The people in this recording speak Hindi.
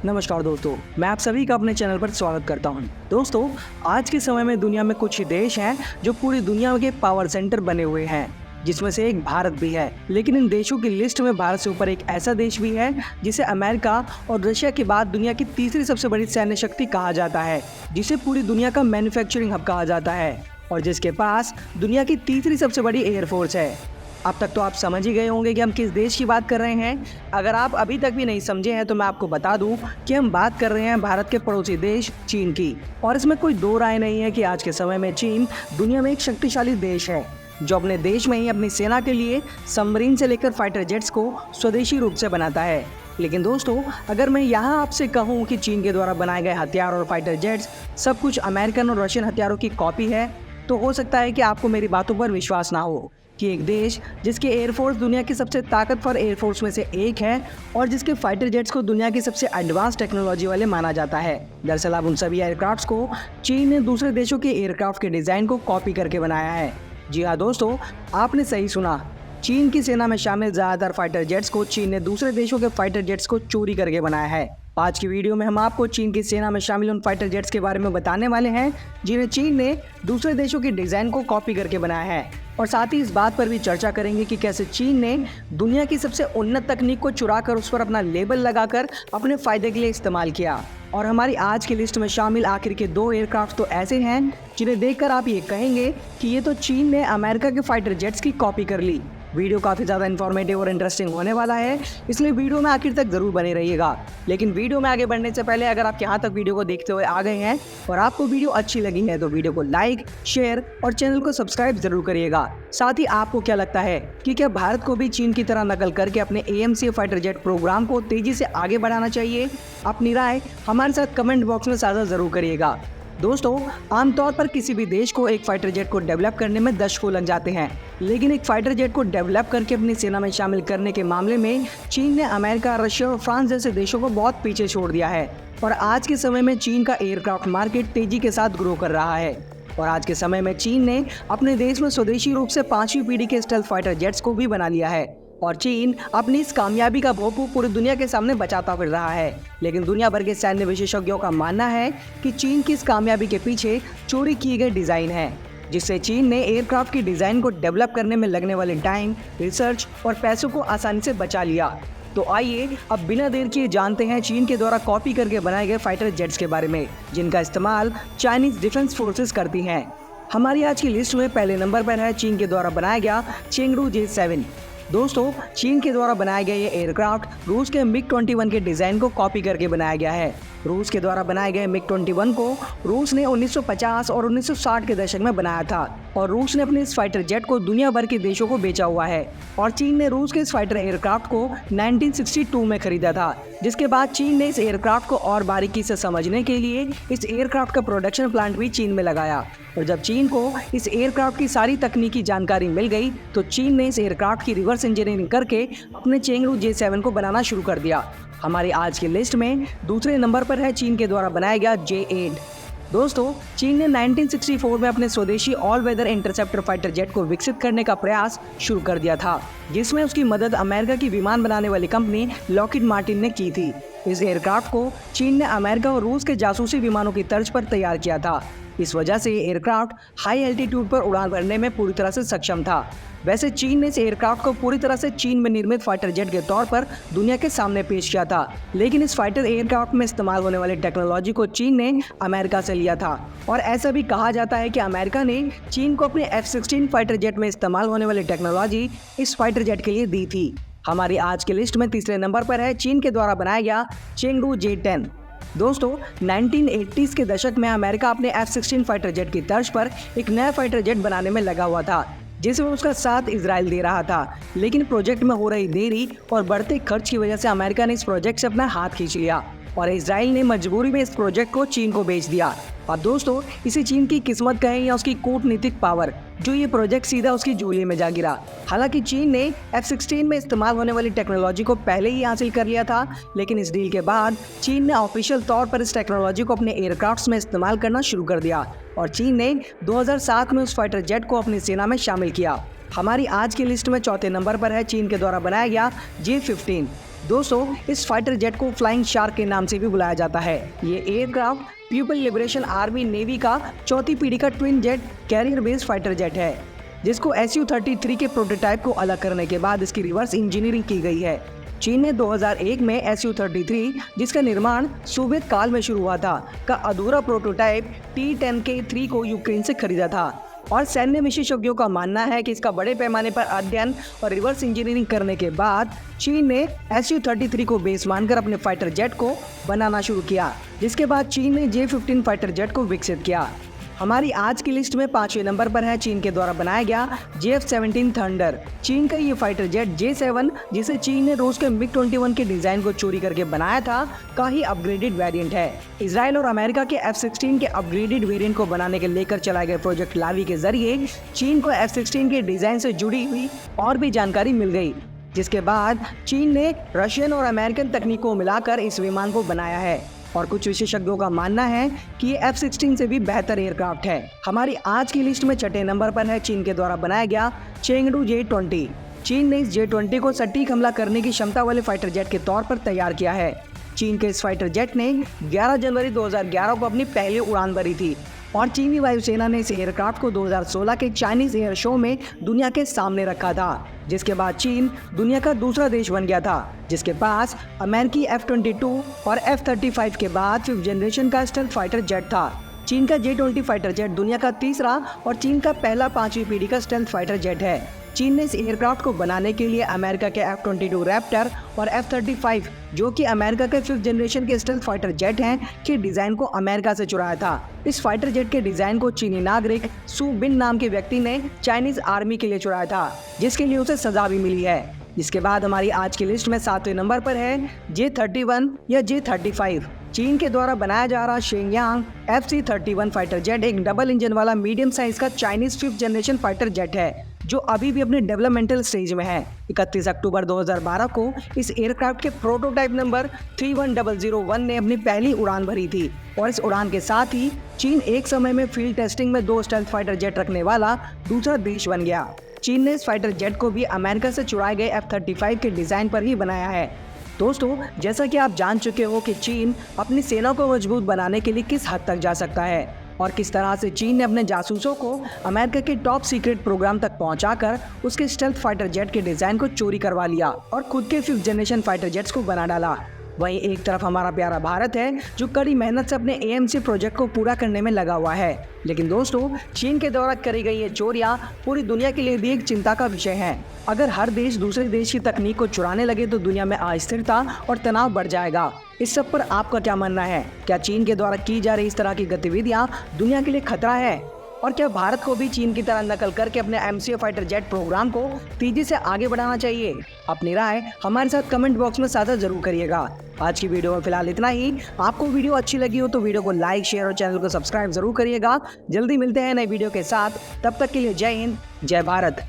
नमस्कार दोस्तों, मैं आप सभी का अपने चैनल पर स्वागत करता हूं। दोस्तों, आज के समय में दुनिया में कुछ ही देश हैं जो पूरी दुनिया के पावर सेंटर बने हुए हैं, जिसमें से एक भारत भी है। लेकिन इन देशों की लिस्ट में भारत से ऊपर एक ऐसा देश भी है जिसे अमेरिका और रशिया के बाद दुनिया की तीसरी सबसे बड़ी सैन्य शक्ति कहा जाता है, जिसे पूरी दुनिया का मैन्युफैक्चरिंग हब कहा जाता है और जिसके पास दुनिया की तीसरी सबसे बड़ी एयरफोर्स है। अब तक तो आप समझ ही गए होंगे कि हम किस देश की बात कर रहे हैं। अगर आप अभी तक भी नहीं समझे हैं तो मैं आपको बता दूं कि हम बात कर रहे हैं भारत के पड़ोसी देश चीन की। और इसमें कोई दो राय नहीं है कि आज के समय में चीन दुनिया में एक शक्तिशाली देश है, जो अपने देश में ही अपनी सेना के लिए सबमरीन से लेकर फाइटर जेट्स को स्वदेशी रूप से बनाता है। लेकिन दोस्तों, अगर मैं यहाँ आपसे कहूँ कि चीन के द्वारा बनाए गए हथियार और फाइटर जेट्स सब कुछ अमेरिकन और रशियन हथियारों की कॉपी है, तो हो सकता है कि आपको मेरी बातों पर विश्वास ना हो कि एक देश जिसके एयरफोर्स दुनिया की सबसे ताकतवर एयरफोर्स में से एक है और जिसके फाइटर जेट्स को दुनिया की सबसे एडवांस टेक्नोलॉजी वाले माना जाता है। दरअसल अब उन सभी एयरक्राफ्ट्स को चीन ने दूसरे देशों के एयरक्राफ्ट के डिज़ाइन को कॉपी करके बनाया है। जी हाँ दोस्तों, आपने सही सुना। चीन की सेना में शामिल ज़्यादातर फाइटर जेट्स को चीन ने दूसरे देशों के फाइटर जेट्स को चोरी करके बनाया है। आज की वीडियो में हम आपको चीन की सेना में शामिल उन फाइटर जेट्स के बारे में बताने वाले हैं जिन्हें चीन ने दूसरे देशों के डिज़ाइन को कॉपी करके बनाया है, और साथ ही इस बात पर भी चर्चा करेंगे कि कैसे चीन ने दुनिया की सबसे उन्नत तकनीक को चुरा कर उस पर अपना लेबल लगाकर अपने फ़ायदे के लिए इस्तेमाल किया। और हमारी आज की लिस्ट में शामिल आखिर के दो एयरक्राफ्ट तो ऐसे हैं जिन्हें देखकर आप ये कहेंगे कि ये तो चीन ने अमेरिका के फाइटर जेट्स की कॉपी कर ली। वीडियो काफ़ी ज़्यादा इन्फॉर्मेटिव और इंटरेस्टिंग होने वाला है, इसलिए वीडियो में आखिर तक ज़रूर बने रहिएगा। लेकिन वीडियो में आगे बढ़ने से पहले अगर आप यहाँ तक वीडियो को देखते हुए आ गए हैं और आपको वीडियो अच्छी लगी है तो वीडियो को लाइक, शेयर और चैनल को सब्सक्राइब जरूर करिएगा। साथ ही आपको क्या लगता है कि क्या भारत को भी चीन की तरह नकल करके अपने AMC फाइटर जेट प्रोग्राम को तेज़ी से आगे बढ़ाना चाहिए? अपनी राय हमारे साथ कमेंट बॉक्स में साझा ज़रूर करिएगा। दोस्तों, आमतौर पर किसी भी देश को एक फाइटर जेट को डेवलप करने में दशकों लग जाते हैं, लेकिन एक फाइटर जेट को डेवलप करके अपनी सेना में शामिल करने के मामले में चीन ने अमेरिका, रशिया और फ्रांस जैसे देशों को बहुत पीछे छोड़ दिया है। और आज के समय में चीन का एयरक्राफ्ट मार्केट तेजी के साथ ग्रो कर रहा है। और आज के समय में चीन ने अपने देश में स्वदेशी रूप से 5वीं पीढ़ी के स्टेल्थ फाइटर जेट्स को भी बना लिया है और चीन अपनी इस कामयाबी का भोंपू पूरी दुनिया के सामने बचाता फिर रहा है। लेकिन दुनिया भर के सैन्य विशेषज्ञों का मानना है कि चीन की इस कामयाबी के पीछे चोरी किए गए डिज़ाइन है, जिससे चीन ने एयरक्राफ्ट की डिज़ाइन को डेवलप करने में लगने वाले टाइम, रिसर्च और पैसों को आसानी से बचा लिया। तो आइए अब बिना देर किए जानते हैं चीन के द्वारा कॉपी करके बनाए गए फाइटर जेट्स के बारे में, जिनका इस्तेमाल चाइनीज डिफेंस फोर्सेस करती हैं। हमारी आज की लिस्ट में पहले नंबर पर है चीन के द्वारा बनाया गया चेंगडू J7। दोस्तों, चीन के द्वारा बनाया गया ये एयरक्राफ्ट रूस के MiG-21 के डिज़ाइन को कॉपी करके बनाया गया है। रूस के द्वारा बनाए गए MiG-21 को रूस ने 1950 और 1960 के दशक में बनाया था और रूस ने अपने इस फाइटर जेट को दुनिया भर के देशों को बेचा हुआ है। और चीन ने रूस के इस फाइटर एयरक्राफ्ट को 1962 में खरीदा था, जिसके बाद चीन ने इस एयरक्राफ्ट को और बारीकी से समझने के लिए इस एयरक्राफ्ट का प्रोडक्शन प्लांट भी चीन में लगाया। और जब चीन को इस एयरक्राफ्ट की सारी तकनीकी जानकारी मिल गई तो चीन ने इस एयरक्राफ्ट की रिवर्स इंजीनियरिंग करके अपने चेंगडू J7 को बनाना शुरू कर दिया। हमारी आज की लिस्ट में दूसरे नंबर पर है चीन के द्वारा बनाया गया J8। दोस्तों, चीन ने 1964 में अपने स्वदेशी all weather interceptor fighter jet को विकसित करने का प्रयास शुरू कर दिया था, जिसमें उसकी मदद अमेरिका की विमान बनाने वाली कंपनी लॉकहीड मार्टिन ने की थी। इस एयरक्राफ्ट को चीन ने अमेरिका और रूस के जासूसी विमानों की तर्ज पर तैयार किया था। इस वजह से एयरक्राफ्ट हाई एल्टीट्यूड पर उड़ान भरने में पूरी तरह से सक्षम था। वैसे चीन ने इस एयरक्राफ्ट को पूरी तरह से चीन में निर्मित फाइटर जेट के तौर पर दुनिया के सामने पेश किया था, लेकिन इस फाइटर एयरक्राफ्ट में इस्तेमाल होने वाली टेक्नोलॉजी को चीन ने अमेरिका से लिया था। और ऐसा भी कहा जाता है कि अमेरिका ने चीन को अपने F-16 फाइटर जेट में इस्तेमाल होने वाली टेक्नोलॉजी इस फाइटर जेट के लिए दी थी। हमारी आज की लिस्ट में तीसरे नंबर पर है चीन के द्वारा बनाया गया चेंगडू J10। दोस्तों, 1980s के दशक में अमेरिका अपने F-16 फाइटर जेट की तर्ज पर एक नया फाइटर जेट बनाने में लगा हुआ था, जिसमें उसका साथ इजराइल दे रहा था। लेकिन प्रोजेक्ट में हो रही देरी और बढ़ते खर्च की वजह से अमेरिका ने इस प्रोजेक्ट से अपना हाथ खींच लिया और इजराइल ने मजबूरी में इस प्रोजेक्ट को चीन को बेच दिया। और दोस्तों, इसे चीन की किस्मत कहें या उसकी कूटनीतिक पावर, जो ये प्रोजेक्ट सीधा उसकी झोली में जा गिरा। हालांकि चीन ने F-16 में इस्तेमाल होने वाली टेक्नोलॉजी को पहले ही हासिल कर लिया था, लेकिन इस डील के बाद चीन ने ऑफिशियल तौर पर इस टेक्नोलॉजी को अपने एयरक्राफ्ट्स में इस्तेमाल करना शुरू कर दिया और चीन ने 2007 में उस फाइटर जेट को अपनी सेना में शामिल किया। हमारी आज की लिस्ट में चौथे नंबर पर है चीन के द्वारा बनाया गया J-15। दोस्तों, इस फाइटर जेट को फ्लाइंग शार्क के नाम से भी बुलाया जाता है। ये aircraft people liberation army navy का चौथी पीढ़ी का twin jet career based fighter jet है, जिसको Su-33 के प्रोटोटाइप को अलग करने के बाद इसकी रिवर्स इंजीनियरिंग की गई है। चीन ने 2001 में Su-33, जिसका निर्माण सोवियत काल में शुरू हुआ था, का अधूरा प्रोटोटाइप T-10K3 को यूक्रेन से खरीदा था और सैन्य विशेषज्ञों का मानना है कि इसका बड़े पैमाने पर अध्ययन और रिवर्स इंजीनियरिंग करने के बाद चीन ने Su-33 को बेस मानकर अपने फाइटर जेट को बनाना शुरू किया, जिसके बाद चीन ने J-15 फाइटर जेट को विकसित किया। हमारी आज की लिस्ट में 5वें नंबर पर है चीन के द्वारा बनाया गया JF-17 थंडर। चीन का ये फाइटर जेट J7, जिसे चीन ने रूस के MiG-21 के डिजाइन को चोरी करके बनाया था, का ही अपग्रेडेड वेरिएंट है। इजराइल और अमेरिका के F-16 के अपग्रेडेड वेरिएंट को बनाने के लेकर चलाए गए प्रोजेक्ट लावी के जरिए चीन को F-16 के डिजाइन से जुड़ी हुई और भी जानकारी मिल गई, जिसके बाद चीन ने रशियन और अमेरिकन तकनीकों को मिलाकर इस विमान को बनाया है और कुछ विशेषज्ञों का मानना है कि ये F-16 से भी बेहतर एयरक्राफ्ट है। हमारी आज की लिस्ट में 6ठे नंबर पर है चीन के द्वारा बनाया गया चेंगडू J-20। चीन ने इस J-20 को सटीक हमला करने की क्षमता वाले फाइटर जेट के तौर पर तैयार किया है। चीन के इस फाइटर जेट ने 11 जनवरी 2011 को अपनी पहली उड़ान भरी थी और चीनी वायुसेना ने इस एयरक्राफ्ट को 2016 के चाइनीज एयर शो में दुनिया के सामने रखा था, जिसके बाद चीन दुनिया का दूसरा देश बन गया था जिसके पास अमेरिकी F-22 और F-35 के बाद 5th जनरेशन का स्टेल्थ फाइटर जेट था। चीन का J-20 फाइटर जेट दुनिया का तीसरा और चीन का पहला 5वीं पीढ़ी का स्टेल्थ फाइटर जेट है। चीन ने इस एयरक्राफ्ट को बनाने के लिए अमेरिका के F-22 रैप्टर और F-35, जो कि अमेरिका के 5th जनरेशन के स्टेल्थ फाइटर जेट हैं, के डिजाइन को अमेरिका से चुराया था। इस फाइटर जेट के डिजाइन को चीनी नागरिक सू बिन नाम के व्यक्ति ने चाइनीज आर्मी के लिए चुराया था, जिसके लिए उसे सजा भी मिली है। जिसके बाद हमारी आज की लिस्ट में 7वें नंबर पर है J-31 या J-35। चीन के द्वारा बनाया जा रहा शेंगयांग FC-31 फाइटर जेट एक डबल इंजन वाला मीडियम साइज का Chinese 5th generation fighter jet है, जो अभी भी अपने डेवलपमेंटल स्टेज में है। 31 अक्टूबर 2012 को इस एयरक्राफ्ट के प्रोटोटाइप नंबर 31001 ने अपनी पहली उड़ान भरी थी और इस उड़ान के साथ ही चीन एक समय में फील्ड टेस्टिंग में 2 स्टेल्थ फाइटर जेट रखने वाला दूसरा देश बन गया। चीन ने इस फाइटर जेट को भी अमेरिका से चुराए गए F-35 के डिजाइन पर ही बनाया है। दोस्तों, जैसा कि आप जान चुके हो कि चीन अपनी सेना को मजबूत बनाने के लिए किस हद तक जा सकता है और किस तरह से चीन ने अपने जासूसों को अमेरिका के टॉप सीक्रेट प्रोग्राम तक पहुंचाकर उसके स्टेल्थ फाइटर जेट के डिजाइन को चोरी करवा लिया और खुद के 5th जनरेशन फाइटर जेट्स को बना डाला। वहीं एक तरफ हमारा प्यारा भारत है, जो कड़ी मेहनत से अपने AMC प्रोजेक्ट को पूरा करने में लगा हुआ है। लेकिन दोस्तों, चीन के द्वारा करी गई ये चोरियां पूरी दुनिया के लिए भी एक चिंता का विषय है। अगर हर देश दूसरे देश की तकनीक को चुराने लगे तो दुनिया में अस्थिरता और तनाव बढ़ जाएगा। इस सब पर आपका क्या मानना है? क्या चीन के द्वारा की जा रही इस तरह की गतिविधियां दुनिया के लिए खतरा है? और क्या भारत को भी चीन की तरह नकल करके अपने MCO फाइटर जेट प्रोग्राम को तेजी से आगे बढ़ाना चाहिए? अपनी राय हमारे साथ कमेंट बॉक्स में साझा जरूर करिएगा। आज की वीडियो में फिलहाल इतना ही। आपको वीडियो अच्छी लगी हो तो वीडियो को लाइक, शेयर और चैनल को सब्सक्राइब जरूर करिएगा। जल्दी मिलते हैं नई वीडियो के साथ, तब तक के लिए जय हिंद, जय भारत।